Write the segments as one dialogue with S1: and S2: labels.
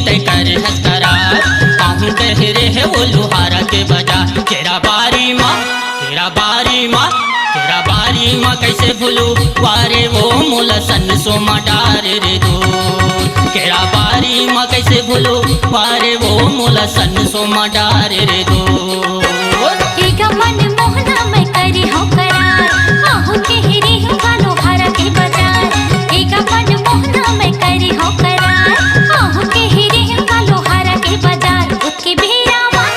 S1: तय कर हस्करार आहू कह रहे वो लुहारा के बजा तेरा बारी माँ तेरा बारी माँ तेरा बारी माँ कैसे भूलू वारे वो मोला सन सोमा डार रे दो तेरा बारी माँ कैसे भूलू वारे वो मोला सन सोमा डार रे दो
S2: मन मोहना मैं करी हो करार आहू कह रही हूँ गालो हारा के बाजार एक मन मोहना मैं करी हो करार आहू कह रही हूँ गालो हारा के बाजार उसके बेरा माँ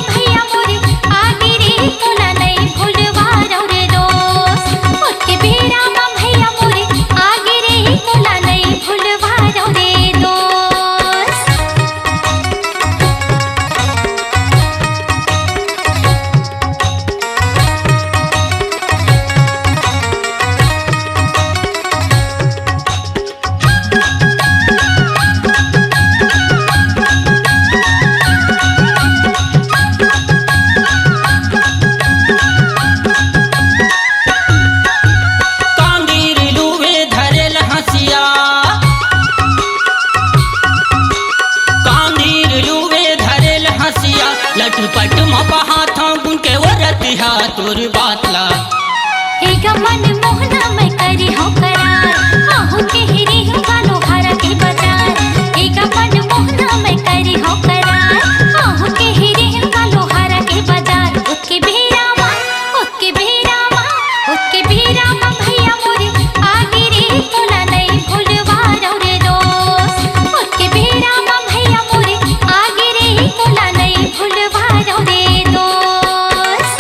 S2: भैया मोरे आगे रे तोला नहीं भूलवा रे दोस्त उसके बेरा माँ भैया मोरे आगे रे तोला नहीं भूलवा रे दोस्त।
S1: लटपट मपा हाथों गुनके वरतिहा तोर बातला
S2: एक मन मोहना मैं करी हो करार आहू कह रही हूँ गालो हारा के बाजार एक मन मोहना मैं करी हो करार आहू कह रही हूँ गालो हारा के बाजार उसके बेरा माँ भैया मोरे आगे रे तोला नहीं भूलवा रे दोस्त उसके बेरा माँ भैया मोरे आगे रे तोला नहीं भूलवा रे दोस्त।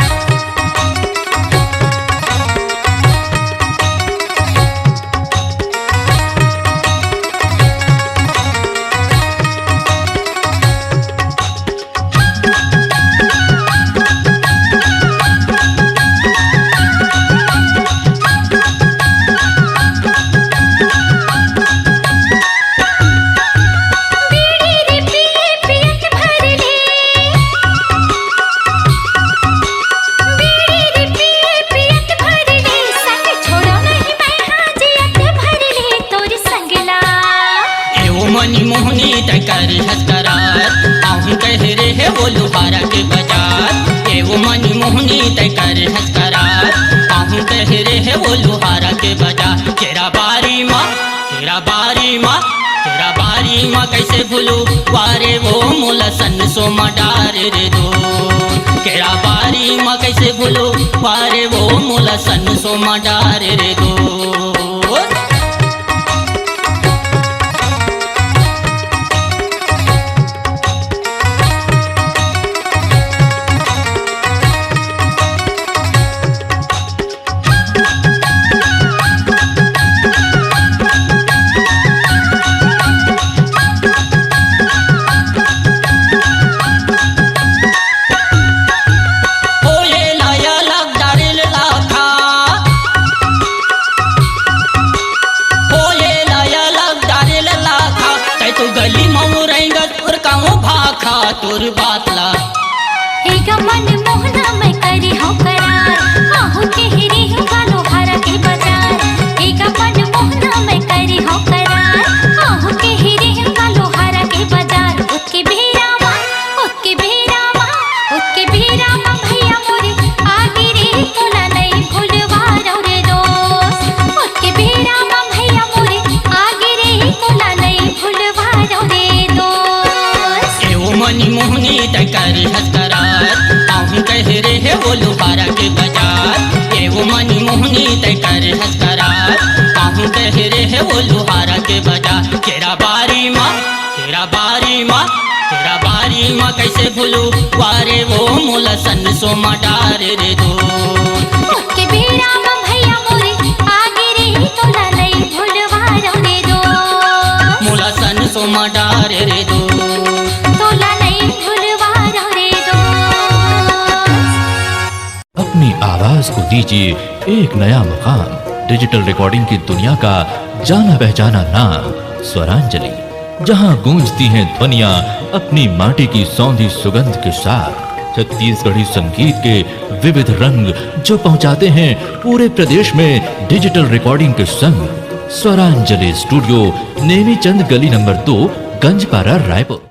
S1: मनी मोहनी तय कर हस्करार आहू कह रहे वो लुहारा के बाजार एवो मनी मोहनी तय कर हस्करार आहू कह रहे वो लुहारा के बाजार तेरा बारी माँ कैसे भूलू वारे वो मोला सन सोमा डार रे दो तेरा बारी माँ कैसे भूलू वारे वो मोला सन सोमा डार रे दो। गली मऊ रहेंगत और काऊ भाखा तोर बातला
S2: एक मन मोहना मैं करी हो करार आहू कह रही हूँ गालो हारा के बाजार एक मन मोहना मैं करी हो करार आहू कह रही हूँ गालो हारा के बाजार उसके बेरा माँ भैया मोरे आगे रे तोला नहीं भूलवा रे दोस्त उसके बेरा माँ भैया मोरे आगे रे तोला नहीं भूलवा रे दोस्त।
S1: मनी मोहनी तय कर हस्करार आहू कह रहे वो लुहारा के बाजार एवो मनी मोहनी तय कर हस्करार आहू कह रहे वो लुहारा के बाजार तेरा बारी माँ कैसे भूलू वारे वो मोला सन सोमा डार रे दो
S2: उसके बेरा माँ भैया मोरे आगे रे तोला नहीं भूलवा रे दोस्त
S1: मोला सन सोमा डार रे दो
S2: तोला नहीं भूलवा रे दोस्त।
S3: अपनी आवाज को दीजिए एक नया मकाम। डिजिटल रिकॉर्डिंग की दुनिया का जाना पहचाना नाम स्वरांजलि, जहां गूंजती हैं ध्वनियां अपनी माटी की सौंधी सुगंध के साथ। छत्तीसगढ़ी संगीत के विविध रंग जो पहुंचाते हैं पूरे प्रदेश में डिजिटल रिकॉर्डिंग के संग। स्वरांजलि स्टूडियो, नेमी चंद गली नंबर 2, गंजपारा, रायपुर।